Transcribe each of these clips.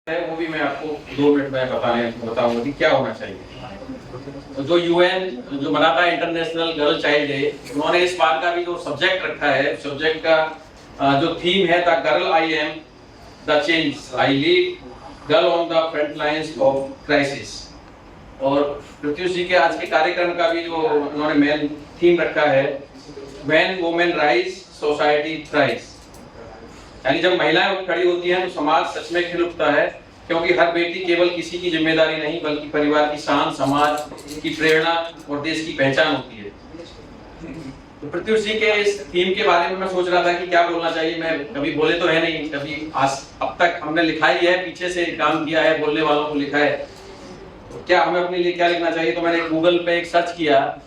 है वो भी मैं आपको 2 मिनट में बताऊंगा कि क्या होना चाहिए। तो जो यूएन जो मनाता है इंटरनेशनल गर्ल चाइल्ड डे, उन्होंने इस बार का भी जो सब्जेक्ट रखा है, सब्जेक्ट का जो थीम है the girl I am the change I lead girl on the front lines of crisis. और पृथ्वी जी के आज के कार्यक्रम का भी जो उन्होंने मेन थीम रखा है when women rise society thrives, यानी जब महिलाएं उठ खड़ी होती हैं तो समाज सच में खिल उठता है, क्योंकि हर बेटी केवल किसी की जिम्मेदारी नहीं बल्कि परिवार की शान, समाज की प्रेरणा और देश की पहचान होती है। तो पृथ्वी सिंह के इस थीम के बारे में मैं सोच रहा था कि क्या बोलना चाहिए। मैं कभी बोले तो है नहीं, कभी आज अब तक हमने लिखा ही है, पीछे से काम किया है, बोलने वालों को लिखा है, तो क्या हमें अपने लिए क्या लिखना चाहिए। तो मैंने गूगल पे एक सर्च किया,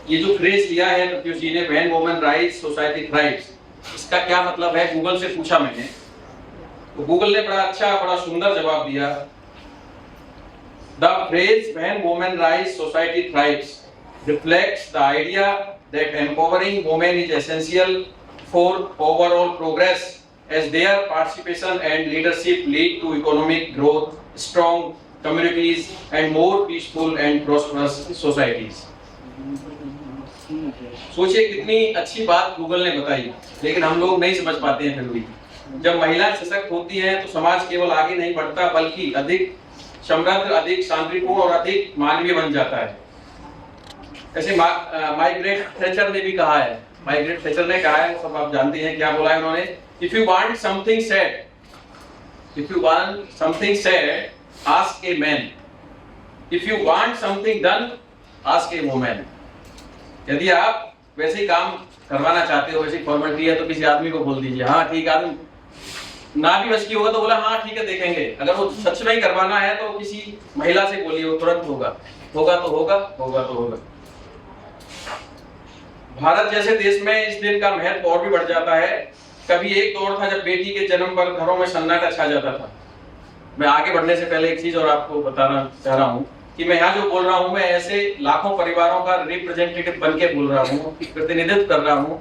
ये जो फ्रेज लिया है पृथ्वी जी ने when women rise society thrives, इसका क्या मतलब है गूगल से पूछा मैंने, तो गूगल ने बड़ा अच्छा बड़ा सुंदर जवाब दिया। The phrase when women rise society thrives reflects the idea that empowering women is essential for overall progress as their participation and leadership lead to economic growth, strong communities and more peaceful and prosperous societies। सोचिए कितनी अच्छी बात Google ने बताई, लेकिन हम लोग नहीं समझ पाते हैं। फिर भी जब महिलाएं सशक्त होती हैं तो समाज केवल आगे नहीं बढ़ता बल्कि अधिक समृद्ध, अधिक शांतिपूर्ण और अधिक मानवीय बन जाता है। ऐसे मार्गरेट थैचर ने भी कहा है, मार्गरेट थैचर ने कहा है, सब आप जानते हैं क्या बोला है उन्होंने, if you want something said ask a man, if you want something done ask A women. यदि आप वैसे ही काम करवाना चाहते हो, वैसी फॉर्मेलिटी है, तो किसी आदमी को बोल दीजिए हाँ ठीक है। आदमी ना भी बस की होगा तो बोला हाँ ठीक है देखेंगे। अगर वो सच में ही करवाना है तो किसी महिला से बोलिए, वो तुरंत होगा, होगा तो होगा, होगा तो होगा। भारत जैसे देश में इस दिन का महत्व और भी बढ़ जाता है। कभी एक दौर था जब बेटी के जन्म पर घरों में सन्नाटा छा जाता था। मैं आगे बढ़ने से पहले एक चीज और आपको बताना चाह रहा हूँ कि मैं यहाँ जो बोल रहा हूँ, मैं ऐसे लाखों परिवारों का रिप्रेजेंटेटिव बन के बोल रहा हूँ, प्रतिनिधित्व कर रहा हूँ,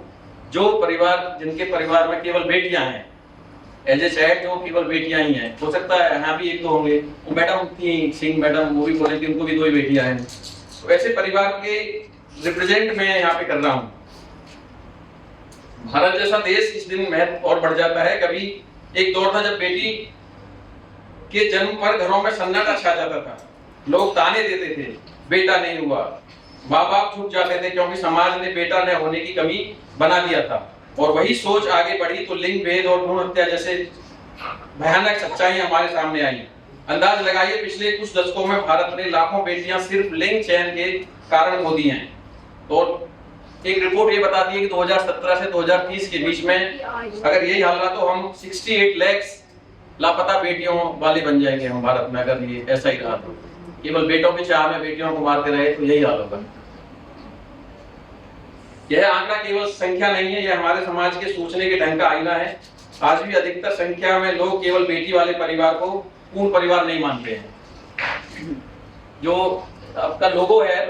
जो परिवार जिनके परिवार में केवल बेटियां हैं, एज ए चाइल्ड जो केवल बेटियां ही हैं। हो सकता है यहाँ भी एक दो होंगे, वो मैडम थी सिंह मैडम, वो भी बोले कि उनको भी 2 ही बेटियां हैं। तो ऐसे परिवार के रिप्रेजेंट मैं यहाँ पे कर रहा हूँ। भारत जैसा देश इस दिन महत्व और बढ़ जाता है। कभी एक दौर था जब बेटी के जन्म पर घरों में सन्नाटा छा जाता था। लोग ताने देते थे बेटा नहीं हुआ, माँ बाप छूट जाते थे क्योंकि समाज ने बेटा न होने की कमी बना दिया था। और वही सोच आगे बढ़ी तो लिंग भेद और भ्रूण हत्या जैसे भयानक सच्चाई हमारे सामने आई। अंदाज लगाइए पिछले कुछ दशकों में भारत ने लाखों बेटियां सिर्फ लिंग चयन के कारण खो दी हैं। तो एक रिपोर्ट ये बताती है कि 2017 से 2030 के बीच में अगर यही हाल रहा तो हम 68 लाख लापता बेटियों वाले बन जाएंगे हम भारत में। अगर ये ऐसा ही रहा तो केवल बेटों की चाह में बेटियों को मारते रहे तो यही हाल होगा। यह आंकड़ा केवल संख्या नहीं है, यह हमारे समाज के सोचने के ढंग का आईना है। आज भी अधिकतर संख्या में लोग केवल बेटी वाले परिवार को पूर्ण परिवार नहीं मानते हैं। जो आपका लोगो है,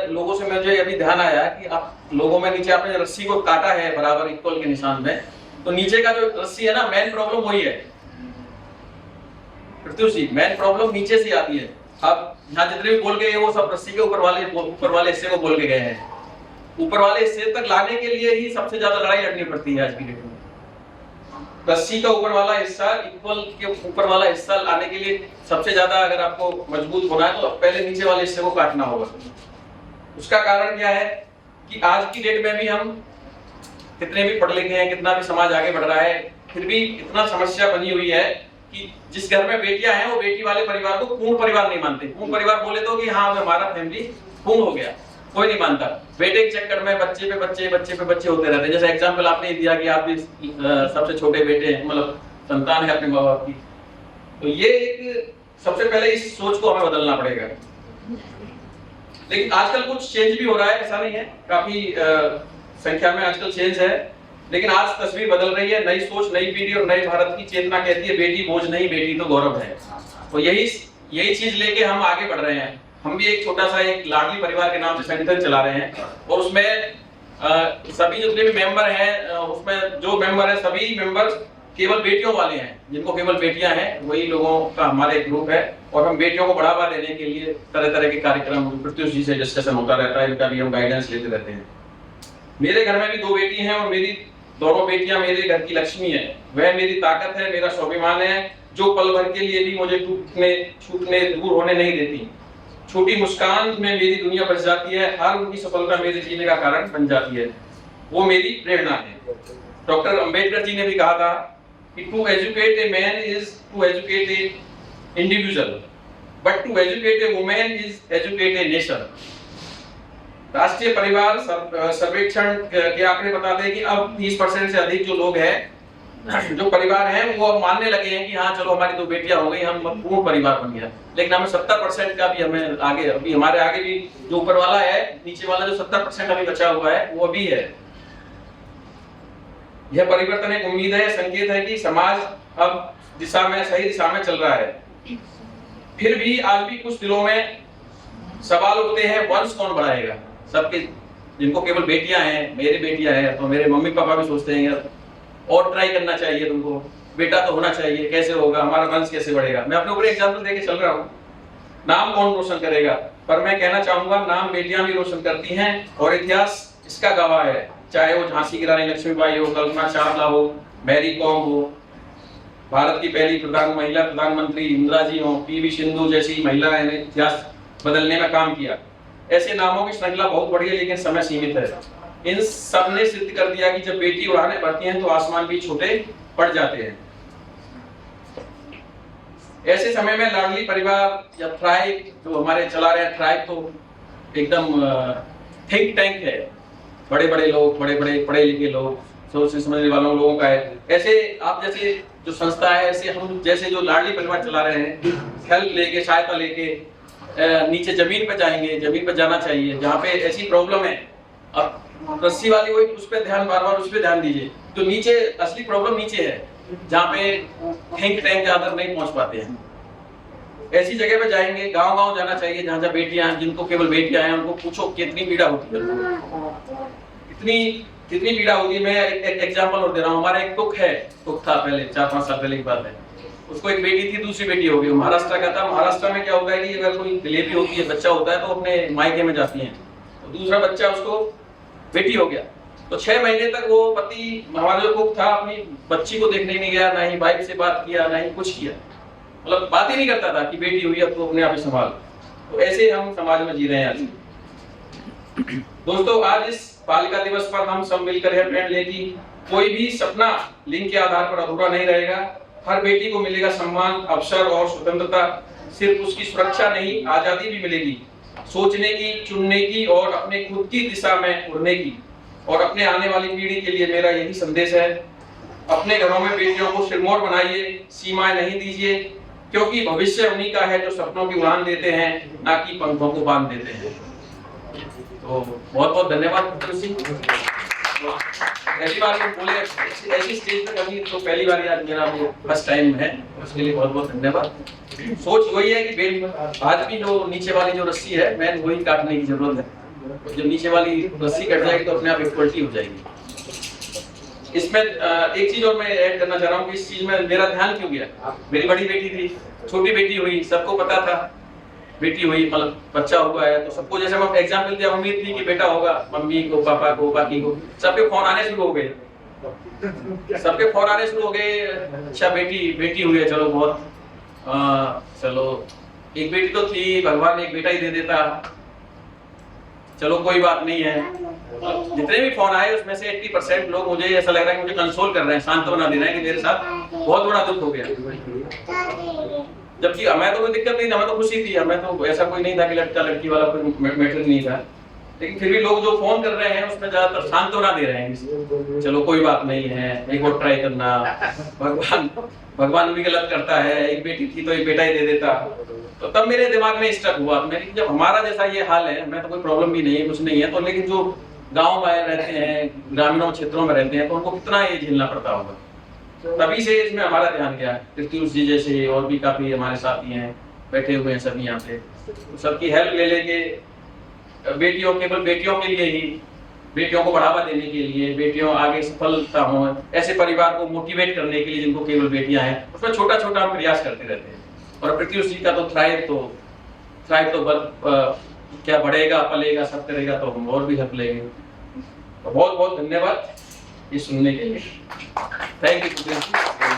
लोगों से मुझे अभी ध्यान आया कि आप लोगों में नीचे आपने रस्सी को काटा है बराबर इक्वल के निशान में, तो नीचे का जो रस्सी है ना, मेन प्रॉब्लम वही है पृथ्वी जी, मेन प्रॉब्लम नीचे से आती है। अब यहाँ जितने भी बोल गए वो सब रस्सी के ऊपर वाले हिस्से को बोल के गए हैं। ऊपर वाले हिस्से तक लाने के लिए ही सबसे ज्यादा लड़ाई लड़नी पड़ती है आज की डेट में। रस्सी का ऊपर वाला हिस्सा इक्वल के ऊपर वाला हिस्सा लाने के लिए सबसे ज्यादा अगर आपको मजबूत होना है तो पहले नीचे वाले हिस्से को काटना होगा। उसका कारण क्या है कि आज की डेट में भी हम कितने भी पढ़ लिखे हैं, कितना भी समाज आगे बढ़ रहा है, फिर भी इतना समस्या बनी हुई है कि जिस घर में बेटियां हैं वो बेटी वाले परिवार को पूर्ण परिवार नहीं मानते। पूर्ण परिवार बोले तो कि हाँ हमारा फैमिली पूर्ण हो गया, कोई नहीं मानता। बेटे के चक्कर में बच्चे पे बच्चे होते रहते हैं। जैसे एग्जांपल आपने दिया कि आप भी सबसे छोटे बेटे हैं, मतलब संतान है अपने माँ बाप की, तो ये एक सबसे पहले इस सोच को हमें बदलना पड़ेगा। लेकिन आजकल कुछ चेंज भी हो रहा है, ऐसा नहीं है, काफी संख्या में आजकल चेंज है, लेकिन आज तस्वीर बदल रही है। नई सोच, नई पीढ़ी और नए भारत की चेतना कहती है बेटी बोझ नहीं, बेटी तो गौरव है। तो यही चीज लेके हम आगे बढ़ रहे हैं। हम भी एक छोटा सा एक लाडली परिवार के नाम से संगठन चला रहे हैं और उसमें सभी जितने भी मेंबर हैं, उसमें जो मेंबर है सभी मेंबर केवल बेटियों वाले हैं, जिनको केवल बेटियां हैं, वही लोगों का हमारा एक ग्रुप है। और हम बेटियों को बढ़ावा देने के लिए तरह तरह के कार्यक्रम प्रत्युष जी से डिस्कशन होता रहता है, इनका भी हम गाइडेंस लेते रहते हैं। मेरे घर में भी 2 बेटी हैं और मेरी दोनों बेटियां मेरे घर की लक्ष्मी है। वह मेरी ताकत है, मेरा स्वाभिमान है, जो पल भर के लिए भी मुझे छूटने दूर होने नहीं देती। छोटी मुस्कान में मेरी दुनिया बस जाती है, हर उनकी सफलता मेरे जीने का कारण बन जाती है। वो मेरी प्रेरणा है। डॉक्टर अंबेडकर जी ने भी कहा था कि to educate a man is to educate a individual, but to educate a woman is educate a nation. राष्ट्रीय परिवार सर्वेक्षण के आंकड़े बताते हैं कि अब 30% से अधिक जो लोग हैं, जो परिवार हैं, वो अब मानने लगे हैं कि हाँ चलो हमारी 2 बेटियां हो गई, हम पूर्ण परिवार बन गया। लेकिन हमें 70% का भी हमें आगे, अभी हमारे आगे भी जो ऊपर वाला है, नीचे वाला जो 70% अभी बचा हुआ है, वो अभी है। यह परिवर्तन एक उम्मीद है, संकेत है कि समाज अब सही दिशा में चल रहा है। फिर भी आज भी कुछ दिलों में सवाल उठते हैं, वंश कौन बढ़ाएगा। सबके, जिनको केवल बेटियां हैं, मेरी बेटियां हैं, तो मेरे मम्मी पापा भी सोचते हैं यार और ट्राई करना चाहिए, तुमको बेटा तो होना चाहिए, कैसे होगा, हमारा वंश कैसे बढ़ेगा। मैं अपने ऊपर एग्जाम्पल देके चल रहा हूँ। नाम कौन रोशन करेगा, पर मैं कहना चाहूंगा नाम बेटियां भी रोशन करती हैं और इतिहास इसका गवाह है। चाहे वो झांसी की रानी लक्ष्मीबाई हो, कल्पना चावला हो, मैरी कॉम हो, भारत की पहली महिला प्रधानमंत्री इंदिरा जी हो, पीवी सिंधु जैसी महिलाएं ने इतिहास बदलने में काम किया। ऐसे नामों की श्रृंखला बहुत बड़ी है, लेकिन समय सीमित है। इन सब ने सिद्ध कर दिया कि जब बेटी उड़ाने बढ़ती हैं तो आसमान भी छोटे पड़ जाते हैं। ऐसे समय में लाडली परिवार या थ्राइव जो हमारे चला रहे हैं, थ्राइव तो एकदम थिंक टैंक है, बड़े बड़े लोग, बड़े बड़े पढ़े लिखे लोग, सोचने समझने वालों लोगों का है। ऐसे आप जैसे जो संस्था है, ऐसे हम जैसे जो लाडली परिवार चला रहे हैं, हेल्प लेके, सहायता लेके नीचे जमीन पे जाएंगे। जमीन पे जाना चाहिए जहाँ पे ऐसी प्रॉब्लम है। अब रस्सी वाली वही, उस पे ध्यान, बार बार उस पे ध्यान दीजिए। तो नीचे असली प्रॉब्लम नीचे है, जहाँ पे थिंक टैंक ज्यादा नहीं पहुंच पाते हैं। ऐसी जगह पे जाएंगे, गांव गांव जाना चाहिए, जहाँ जहाँ बेटियां हैं, जिनको केवल बेटियां हैं, उनको पूछो कितनी पीड़ा होती है, कितनी पीड़ा होती है। मैं एक एग्जांपल और दे रहा हूँ। हमारा एक टुक था पहले, 4-5 साल पहले की बात है। उसको एक बेटी थी, दूसरी बेटी हो गई, महाराष्ट्र का था। महाराष्ट्र में क्या होता है कि अगर कोई डिलीवरी होती है, बच्चा होता है, तो अपने मायके में जाती हैं। तो दूसरा बच्चा उसको बेटी हो गया, तो 6 महीने तक वो पति, हमारा जो कुक था, अपनी बच्ची को देखने नहीं गया, ना ही वाइफ से बात किया, ना ही कुछ किया, मतलब बात ही नहीं करता था कि बेटी हुई अब तो अपने आप ही संभाल। तो ऐसे हम समाज में जी रहे हैं आज। दोस्तों, आज इस बालिका दिवस पर हम सब मिलकर यह प्रण लें कि कोई भी सपना लिंग के आधार पर अधूरा नहीं रहेगा। हर बेटी को मिलेगा सम्मान, अवसर और स्वतंत्रता। सिर्फ उसकी सुरक्षा नहीं, आजादी भी मिलेगी, सोचने की, चुनने की और अपने खुद की दिशा में उड़ने की। और अपने आने वाली पीढ़ी के लिए मेरा यही संदेश है, अपने घरों में बेटियों को सिरमौर बनाइए, सीमाएं नहीं दीजिए, क्योंकि भविष्य उन्हीं का है जो सपनों की उड़ान देते हैं, ना कि पंखों को बांध देते हैं। तो बहुत बहुत धन्यवाद पुत्र सिंह। पहली बार मैं बोले ऐसी स्टेज पे कभी, तो पहली बार आज मेरा वो फर्स्ट टाइम है, उसके लिए बहुत बहुत धन्यवाद। सोच वही है कि आज भी जो नीचे वाली जो रस्सी है, मैं वही काटने की जरूरत है। जब नीचे वाली रस्सी कट जाएगी तो अपने आप इक्वलिटी हो जाएगी। इसमें एक चीज और मैं ऐड करना चाह रहा हूँ कि इस चीज में मेरा ध्यान क्यों गया। मेरी बड़ी बेटी थी, छोटी बेटी हुई, सबको पता था बेटी हुई, मतलब बच्चा हुआ है, तो सबको जैसे मैं एग्जाम्पल दिया, उम्मीद थी कि बेटा होगा, मम्मी को, पापा को, बाकी को, सबके फोन आने शुरू हो गए। अच्छा बेटी हुई है, चलो बहुत चलो एक बेटी तो थी, भगवान ने एक बेटा ही दे देता, चलो कोई बात नहीं है। जितने भी फोन आए उसमें से 80% लोग, मुझे ऐसा लग रहा है कि मुझे कंसोल कर रहे हैं, सांत्वना दे रहे हैं कि मेरे साथ बहुत बड़ा दुख हो गया। जबकि हमें तो कोई दिक्कत नहीं थी, हमें तो खुशी थी, हमें तो ऐसा कोई नहीं था कि लड़का लड़की वाला कोई मैटर नहीं था। लेकिन फिर भी लोग जो फोन कर रहे हैं उसमें ज्यादातर सांत्वना दे रहे हैं, चलो कोई बात नहीं है, एक और ट्राई करना, भगवान भी गलत करता है, एक बेटी थी तो एक बेटा ही दे देता। तो तब मेरे दिमाग में स्टक हुआ, मेरी जब हमारा जैसा ये हाल है, हमें तो कोई प्रॉब्लम भी नहीं है, कुछ नहीं है, तो लेकिन जो गाँव में रहते हैं, ग्रामीणों क्षेत्रों में रहते हैं, तो उनको कितना ये झेलना पड़ता होगा। तभी से इसमें हमारा ध्यान गया। प्रत्युष जी जैसे और भी काफी हमारे साथी हैं, बैठे हुए हैं सभी यहाँ पे, सबकी हेल्प ले लेके केवल बेटियों के लिए ही बेटियों को बढ़ावा देने के लिए, बेटियों आगे सफलता हो, ऐसे परिवार को मोटिवेट करने के लिए जिनको केवल बेटियां हैं, उसमें छोटा छोटा हम प्रयास करते रहते हैं। और प्रत्युष जी का तो थ्राइव तो क्या बढ़ेगा, पलेगा, सब करेगा, तो हम और भी हेल्प लेंगे। तो बहुत बहुत धन्यवाद ये सुनने के लिए। Thank you.